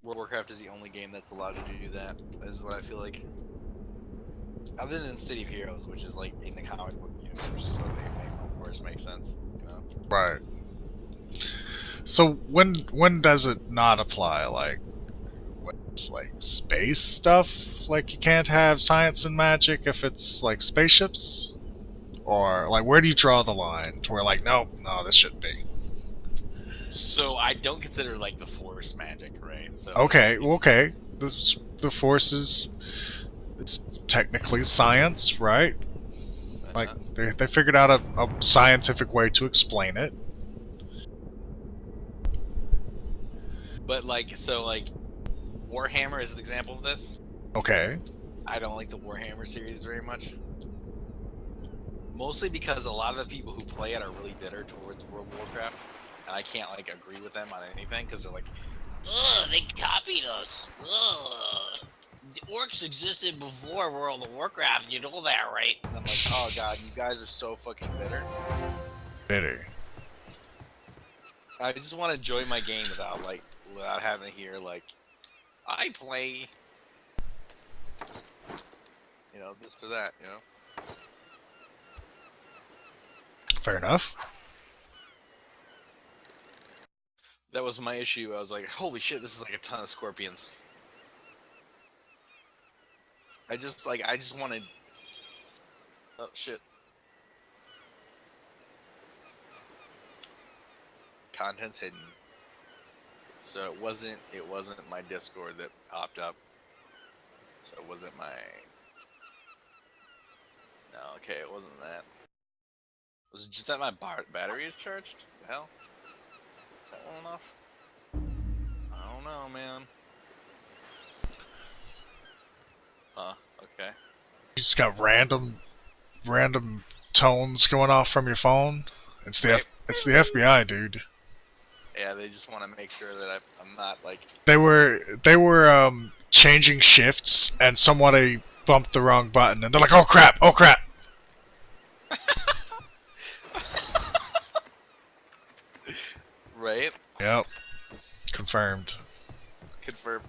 World of Warcraft is the only game that's allowed to do that. Is what I feel like. Other than City of Heroes, which is like in the comic book universe, so they make, of course, make sense. You know. Right. So when does it not apply? Like, what's like space stuff? Like you can't have science and magic if it's like spaceships, or like where do you draw the line to where like no, this shouldn't be? So I don't consider like the Force magic, right? So like, Okay, well, okay. The force is it's technically science, right? Like uh, they figured out a scientific way to explain it. but like, so like, Warhammer is an example of this. Okay. I don't like the Warhammer series very much. Mostly because a lot of the people who play it are really bitter towards World of Warcraft, and I can't like agree with them on anything because they're like, "Ugh, they copied us. Ugh, the orcs existed before World of Warcraft. You know that, right?" And I'm like, "Oh god, you guys are so fucking bitter." Bitter. I just want to enjoy my game without having to hear like, "I play, this or that." Fair enough. That was my issue. I was like, "Holy shit, this is like a ton of scorpions." I just wanted. Oh shit. Content's hidden. So it wasn't my Discord that popped up. So it wasn't my. No, okay, it wasn't that. Was it just that my battery is charged? The hell? Is that well enough? I don't know, man. Huh? Okay. You just got random tones going off from your phone. Right. It's the FBI, dude. Yeah, they just want to make sure that I'm not like. They were changing shifts and somebody bumped the wrong button and they're like, "Oh crap! Oh crap!" Right. Yep. Confirmed. Confirmed.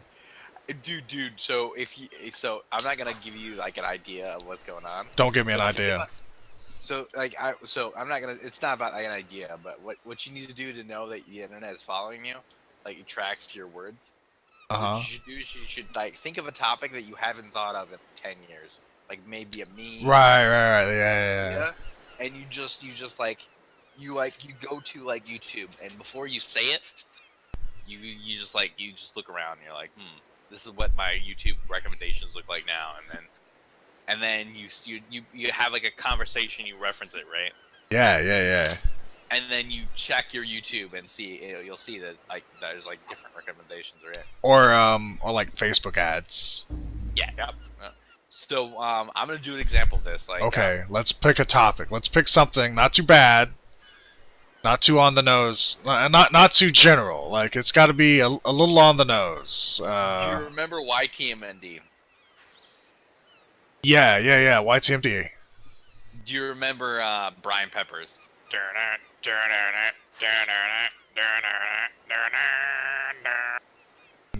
Dude. So I'm not gonna give you like an idea of what's going on. Don't give me an But think idea. about. So I'm not gonna. It's not about like an idea, but what you need to do to know that the internet is following you, like it tracks your words. Uh So what you huh. should do is you should like think of a topic that you haven't thought of in 10 years, like maybe a meme or Right. Yeah, yeah, yeah. idea, and you go to like YouTube, and before you say it, you just look around, and you're like, this is what my YouTube recommendations look like now, and then you have like a conversation, you reference it, right? Yeah. And then you check your YouTube and see, you'll see that like there's like different recommendations, right? Or like Facebook ads. Yeah. Yep. So I'm gonna do an example of this. Okay, let's pick a topic. Let's pick something not too bad, not too on the nose, not too general. Like it's got to be a little on the nose. do you remember YTMND? Yeah. YTMD. Do you remember Brian Peppers?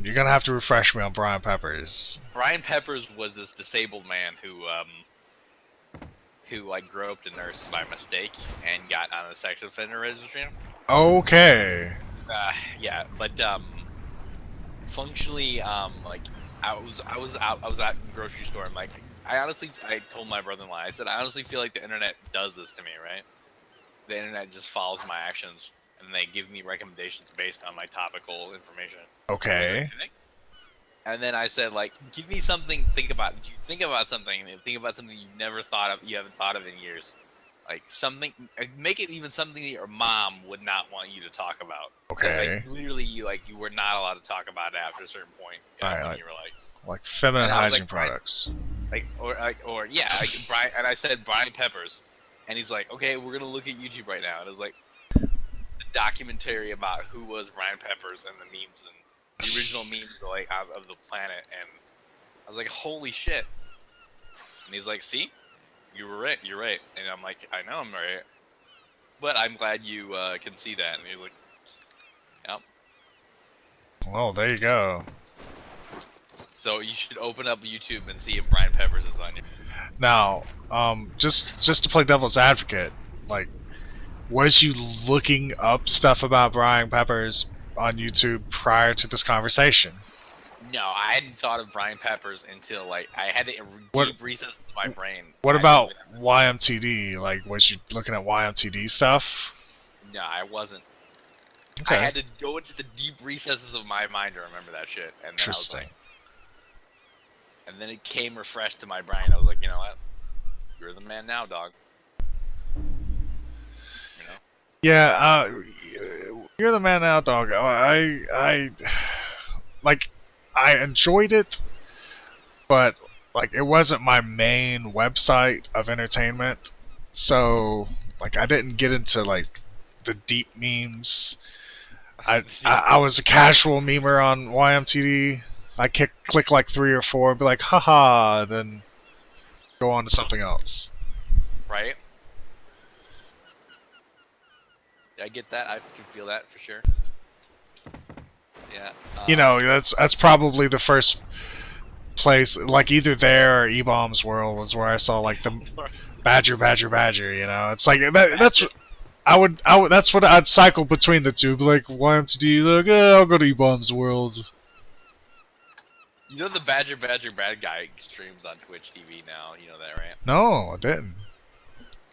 You're gonna have to refresh me on Brian Peppers. Brian Peppers was this disabled man who like groped a nurse by mistake and got on the sex offender registry. Okay. Yeah, but functionally, like I was at the grocery store. And like, I told my brother-in-law, I said, I honestly feel like the internet does this to me, right? The internet just follows my actions, and they give me recommendations based on my topical information. Okay. And then I said, like, give me something. Think about. You think about something, and think about something you've never thought of. You haven't thought of in years. Like something. Make it even something that your mom would not want you to talk about. Okay. Like literally, you were not allowed to talk about it after a certain point. Alright, when like- you were Like feminine And I was hygiene like, Brian- products. Brian. And I said Brian Peppers, and he's like, okay, we're gonna look at YouTube right now. And it was like a documentary about who was Brian Peppers and the memes and the original memes of the planet. And I was like, holy shit. And he's like, see, you were right. You're right. And I'm like, I know I'm right, but I'm glad you can see that. And he's like, yep. Well, there you go. So you should open up YouTube and see if Brian Peppers is on you. Now, just to play devil's advocate, like, was you looking up stuff about Brian Peppers on YouTube prior to this conversation? No, I hadn't thought of Brian Peppers until like I had to What- deep recess in my brain. What I about didn't YMTD? Like, was you looking at YMTD stuff? no, I wasn't. Okay. I had to go into the deep recesses of my mind to remember that shit. And then Interesting. I was like, and then it came refreshed to my brain. I was like, you know what? You're the man now, dog. You know? Yeah, you're the man now, dog. Like, I enjoyed it, but like, it wasn't my main website of entertainment. So, like, I didn't get into like the deep memes. I was a casual memer on YMTD. I click like 3 or 4, and be like, haha, and then go on to something else. Right? I get that. I can feel that for sure. Yeah. You know, that's probably the first place, like either there or E-Bombs World was where I saw like the Badger. You know, it's like that's that's what I'd cycle between the two. Be like, YMTD, like, I'll go to E-Bombs World. You know the Badger Bad Guy streams on Twitch TV now. You know that, right? No, I didn't.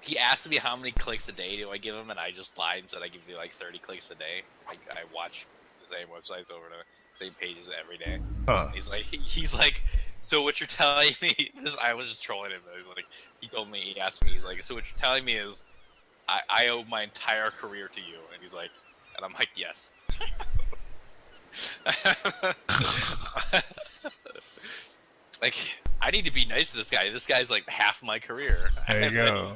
He asked me how many clicks a day do I give him, and I just lied and said I give you like 30 clicks a day. I watch the same websites over the same pages every day. Huh. He's like, so what you're telling me? I was just trolling him. He told me, he asked me, he's like, so what you're telling me is, I owe my entire career to you, and he's like, and I'm like, yes. Like, I need to be nice to this guy. This guy's like half my career. There you go.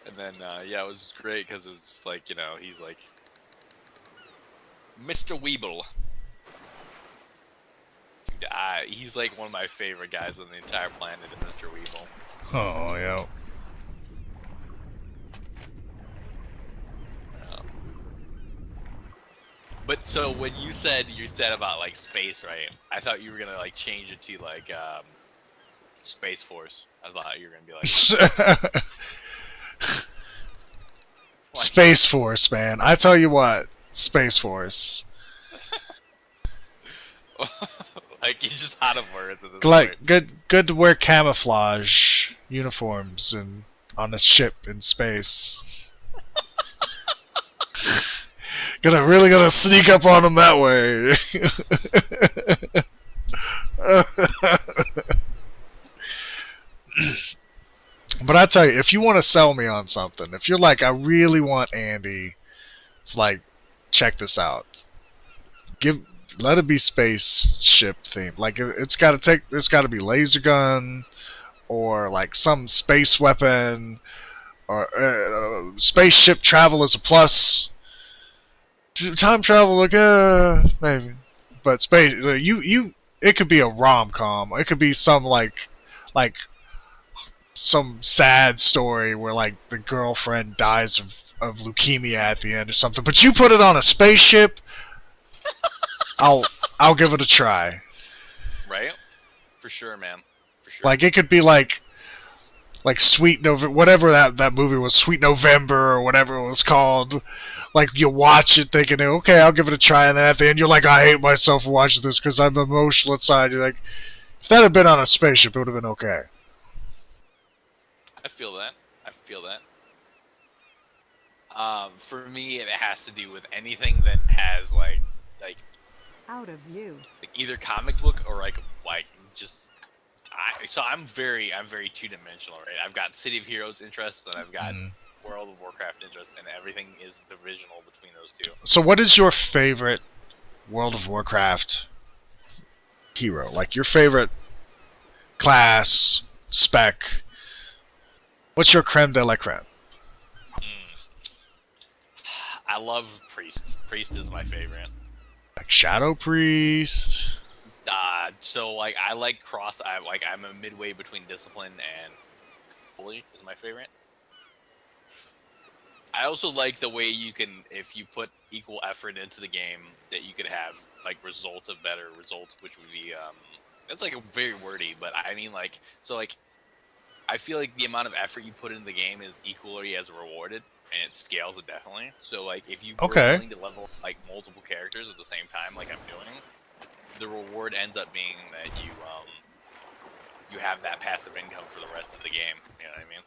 And then yeah, it was just great because it's like, you know, he's like Mr. Weeble. Dude, he's like one of my favorite guys on the entire planet, Mr. Weeble. Oh, yeah. But so when you said about like space, right? I thought you were gonna like change it to like Space Force. I thought you were gonna be like Space Force, man. I tell you what, Space Force. like, you're just out of words at this Like, point. good to wear camouflage uniforms and on a ship in space. Gonna sneak up on them that way. But I tell you, if you want to sell me on something, if you're like, I really want Andy, it's like, check this out. Let it be spaceship themed. Like, it's got to be laser gun, or like some space weapon, or spaceship travel is a plus. Time travel, like, maybe, but space. It could be a rom-com. It could be some like some sad story where like the girlfriend dies of leukemia at the end or something. But you put it on a spaceship, I'll give it a try. Right? For sure, man. For sure. Like, it could be like Sweet November, whatever that movie was, Sweet November or whatever it was called. Like, you watch it thinking, okay, I'll give it a try, and then at the end you're like, I hate myself for watching this because I'm emotional inside. You're like, if that had been on a spaceship, it would have been okay. I feel that. For me, it has to do with anything that has like Out of view. like either comic book or like just. So I'm very two-dimensional, right? I've got City of Heroes interest, and I've got World of Warcraft interest, and everything is divisional between those two. So what is your favorite World of Warcraft hero? Like, your favorite class, spec? What's your creme de la creme? I love Priest. Priest is my favorite. Like Shadow Priest? So like I like I'm a midway between Discipline and Holy is my favorite. I also like the way you can, if you put equal effort into the game, that you could have like results of better results, which would be that's like a very wordy, but I mean like so like I feel like the amount of effort you put into the game is equally as rewarded, and it scales it definitely. So like if you were Okay. willing to level like multiple characters at the same time, like I'm doing, the reward ends up being that you have that passive income for the rest of the game. You know what I mean?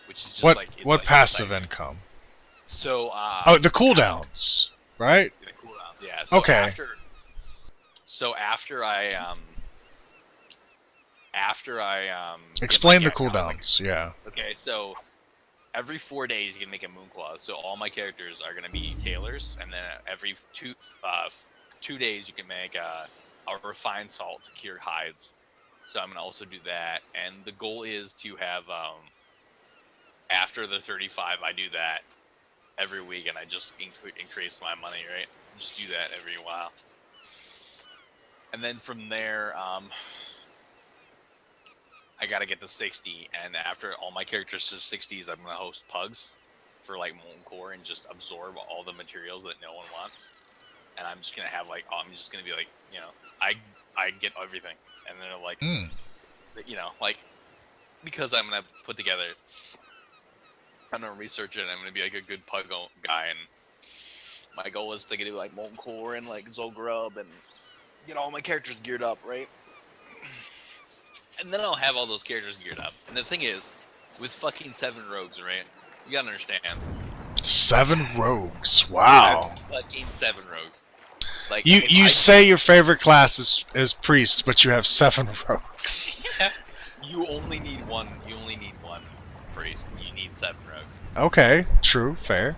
Which is just What like it's what like passive exciting. income? So Oh, the cooldowns, right? the cooldowns, yeah. So Okay. after I get my Explain the cat con, like, cooldowns. Yeah. okay, so every 4 days you can make a Moonclaw. So all my characters are gonna be tailors, and then every 2 days you can make a refined salt to cure hides. So I'm gonna also do that, and the goal is to have after the 35 I do that every week, and I just increase my money, right? Just do that every while, and then from there I gotta get to 60, and after all my characters to 60s, I'm gonna host pugs for like molten core and just absorb all the materials that no one wants. And I'm just gonna have like I'm just gonna be like, you know, I get everything, and they're like, Hmm. you know, like because I'm gonna put together, I'm gonna research it, and I'm gonna be like a good pug guy, and my goal is to do like molten core and like Zolgrub and get all my characters geared up, right? And then I'll have all those characters geared up. And the thing is, with fucking 7 rogues, right? You gotta understand. 7 rogues. I Wow. have fucking 7 rogues. Like You say your favorite class is priest, but you have 7 rogues. you only need one. You only need one priest. You need 7 rogues. Okay, true, fair.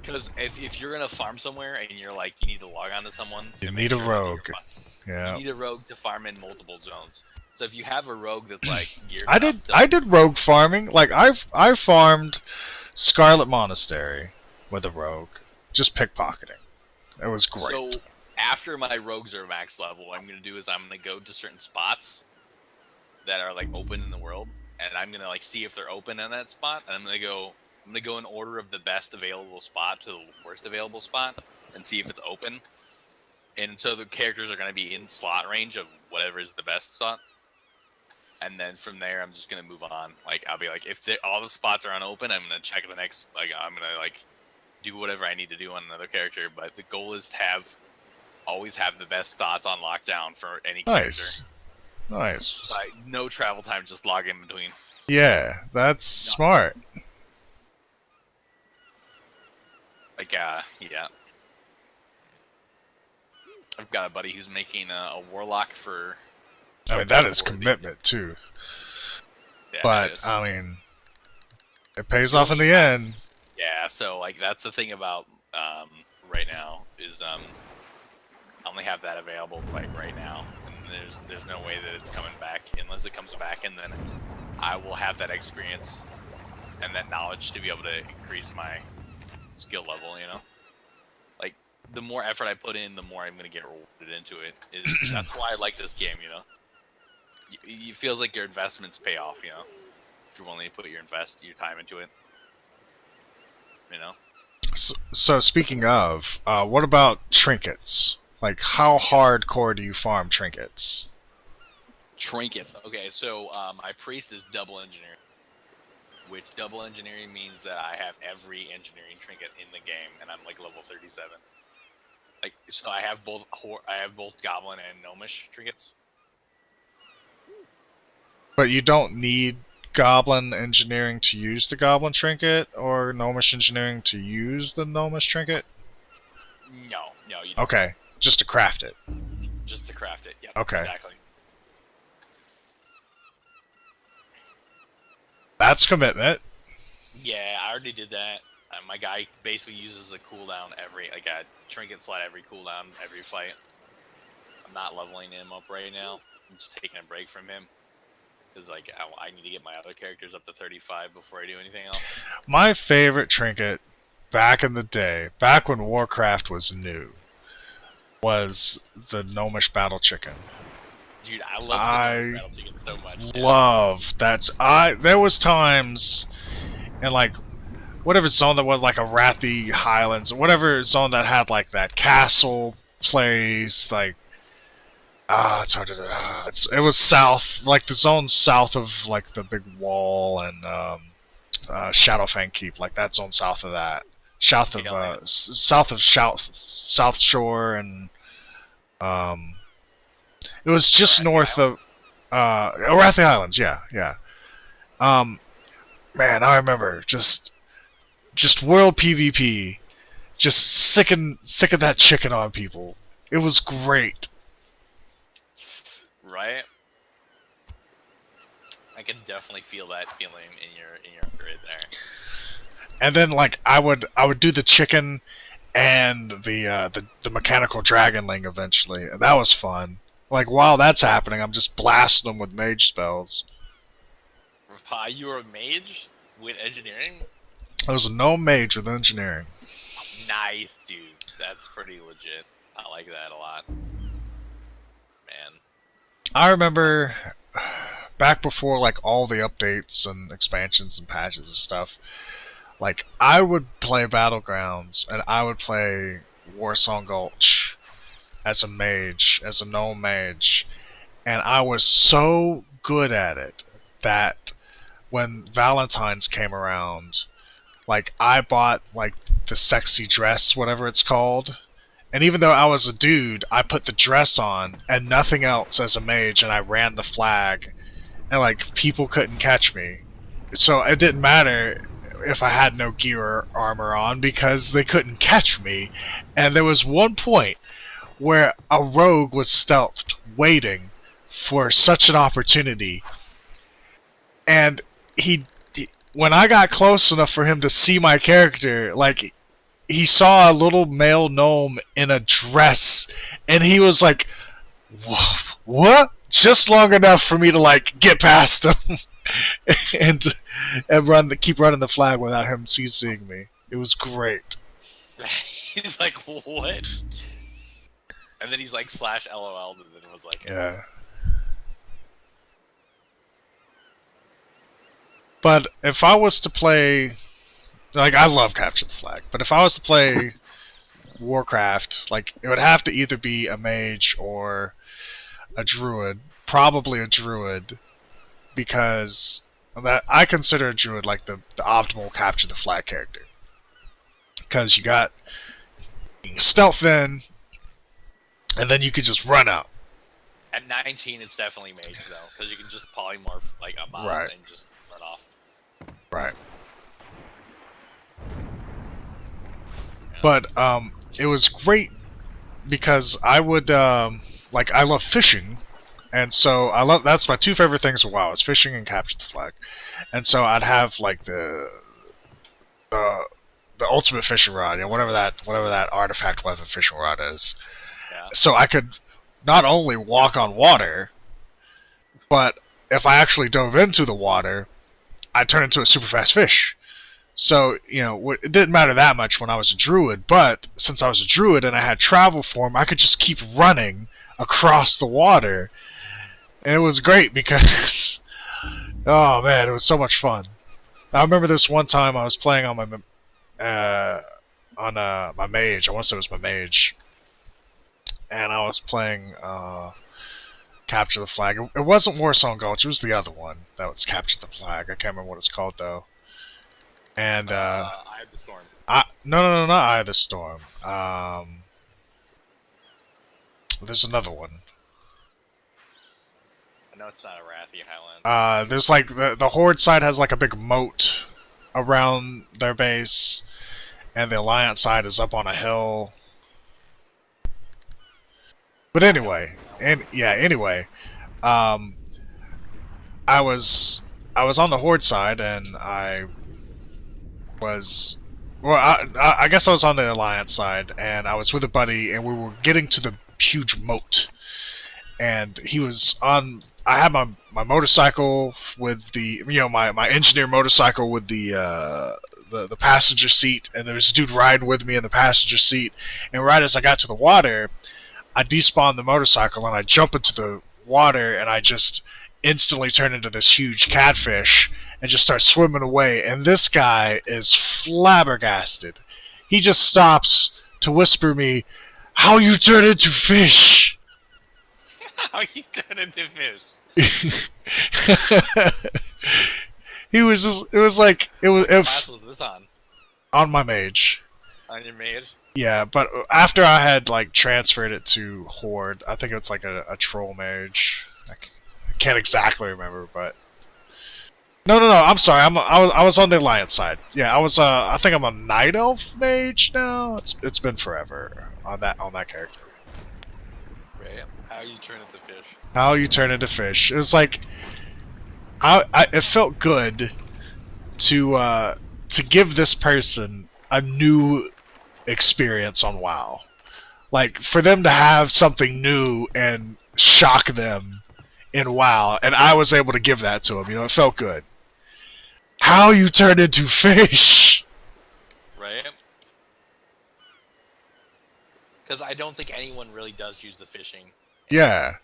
Because if you're gonna farm somewhere and you're like you need to log on to someone, to You make need a sure that you're rogue. Yeah. You need a rogue to farm in multiple zones. So if you have a rogue that's like geared I enough did to, I did rogue farming. Like I farmed Scarlet Monastery with a rogue, just pickpocketing. It was great. So after my rogues are max level, what I'm gonna do is I'm gonna go to certain spots that are like open in the world, and I'm gonna like see if they're open in that spot, and I'm gonna go in order of the best available spot to the worst available spot, and see if it's open. And so the characters are gonna be in slot range of whatever is the best slot. And then from there, I'm just gonna move on. Like I'll be like, if all the spots are unopen, I'm gonna check the next. Like I'm gonna like do whatever I need to do on another character. But the goal is to always have the best thoughts on lockdown for any Nice. character. Nice. Like no travel time, just log in between. Yeah, that's smart. Like yeah. I've got a buddy who's making a warlock for. I mean, that is commitment too. Yeah, it But is. I mean, it pays off in the end. Yeah, so like that's the thing about right now is I only have that available like right now, and there's no way that it's coming back unless it comes back, and then I will have that experience and that knowledge to be able to increase my skill level. You know, like the more effort I put in, the more I'm gonna get rewarded into it. That's why I like this game. You know, it feels like your investments pay off. You know, if you're willing to put your time into it. You know. So speaking of, what about trinkets? Like, how hardcore do you farm trinkets? Trinkets. Okay, so my priest is double engineering, which double engineering means that I have every engineering trinket in the game, and I'm like level 37. Like, so I have both goblin and gnomish trinkets. But you don't need goblin engineering to use the goblin trinket, or gnomish engineering to use the gnomish trinket? No, you don't. Okay, just to craft it. Just to craft it. Yep. Okay. Exactly. That's commitment. Yeah, I already did that. My guy basically uses a cooldown like a trinket slot every cooldown, every fight. I'm not leveling him up right now. I'm just taking a break from him. Because like I need to get my other characters up to 35 before I do anything else. My favorite trinket back in the day, back when Warcraft was new, was the gnomish battle chicken. Dude, I love the battle chicken so much. Love that. There was times, and like whatever zone that was like a Wrathy Highlands, whatever zone that had like that castle place, like it's hard to. It was south, like the zone south of like the big wall and Shadowfang Keep, like that zone south of that, south of South Shore, and it was just north of Wrathy Islands. Yeah, yeah. Man, I remember just world PvP, just sick of that chicken on people. It was great. Right? I can definitely feel that feeling in your right there. And then like I would do the chicken and the mechanical dragonling eventually. And that was fun. Like while that's happening, I'm just blasting them with mage spells. You were a mage with engineering? I was a gnome mage with engineering. Nice, dude. That's pretty legit. I like that a lot. Man. I remember back before like all the updates and expansions and patches and stuff, like I would play Battlegrounds and I would play Warsong Gulch as a mage, as a gnome mage, and I was so good at it that when Valentine's came around, like I bought like the sexy dress, whatever it's called. And even though I was a dude, I put the dress on and nothing else as a mage, and I ran the flag, and like people couldn't catch me. So it didn't matter if I had no gear or armor on because they couldn't catch me. And there was one point where a rogue was stealthed, waiting for such an opportunity, and when I got close enough for him to see my character, like he saw a little male gnome in a dress, and he was like, "What?" Just long enough for me to like get past him and keep running the flag without him seeing me. It was great. He's like, "What?" And then he's like /LOL, and then was like, "Yeah." But if I was to play, like, I love Capture the Flag, but if I was to play Warcraft, like, it would have to either be a mage or a druid. Probably a druid, because that I consider a druid like the optimal Capture the Flag character. Because you got stealth in, and then you could just run out. At 19, it's definitely mage, though, because you can just polymorph like a mob and just run off. Right. But it was great because I would like I love fishing, and so that's my two favorite things of WoW is fishing and Capture the Flag, and so I'd have like the ultimate fishing rod, you know, whatever that artifact weapon fishing rod is. Yeah. So I could not only walk on water, but if I actually dove into the water, I'd turn into a super fast fish. So, you know, it didn't matter that much when I was a druid, but since I was a druid and I had travel form, I could just keep running across the water. And it was great because, oh man, it was so much fun. I remember this one time I was playing on my mage. I want to say it was my mage. And I was playing Capture the Flag. It wasn't Warsong Gulch, it was the other one that was Capture the Flag. I can't remember what it's called though. And Eye of the Storm. No, not Eye of the Storm. There's another one. I know it's not a Wrathy Highlands. There's like the Horde side has like a big moat around their base, and the Alliance side is up on a hill. But anyway, I was on the Horde side, and I guess I was on the Alliance side, and I was with a buddy, and we were getting to the huge moat, and he was on. I had my motorcycle with the, you know, my engineer motorcycle with the passenger seat, and there was a dude riding with me in the passenger seat, and right as I got to the water, I despawned the motorcycle and I jump into the water and I just instantly turn into this huge catfish, and just start swimming away. And this guy is flabbergasted. He just stops to whisper me, "How you turn into fish?" How you turn into fish? He was just, it was like, What class was this on? on my mage. On your maid? Yeah, but after I had like transferred it to Horde, I think it's like a troll mage. I can't exactly remember, but no, I'm sorry. I was on the Alliance side. Yeah, I was. I think I'm a Night Elf mage now. It's been forever on that character. Right. How you turn into fish? How you turn into fish? It's like it felt good to give this person a new experience on WoW. Like, for them to have something new and shock them in WoW, and I was able to give that to them. You know, it felt good. How you turn into fish? Right? Because I don't think anyone really does use the fishing. Yeah.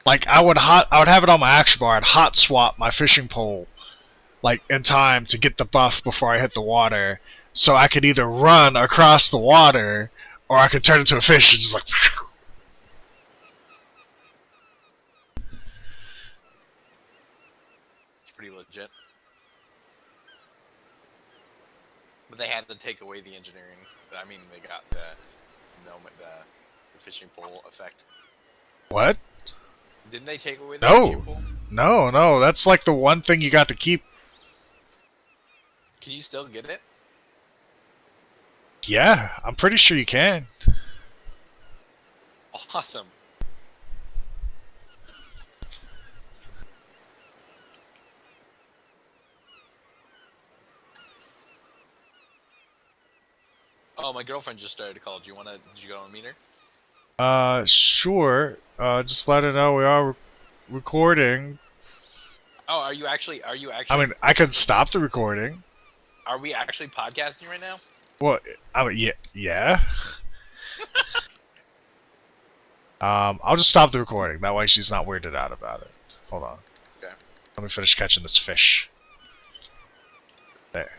Like, I would have it on my action bar. I'd hot swap my fishing pole, like, in time to get the buff before I hit the water, so I could either run across the water or I could turn into a fish and just like. It's pretty legit. But they had to take away the engineering. I mean, they got the fishing pole effect. What? Didn't they take away the No. fishing pole? No. That's like the one thing you got to keep. Can you still get it? Yeah, I'm pretty sure you can. Awesome. Oh, my girlfriend just started to call. Did you go and meet her? Sure. Just let her know we are recording. Oh, are you actually? I mean, I could stop the recording. Are we actually podcasting right now? Well, I mean, yeah. I'll just stop the recording. That way she's not weirded out about it. Hold on. Okay. Let me finish catching this fish. There.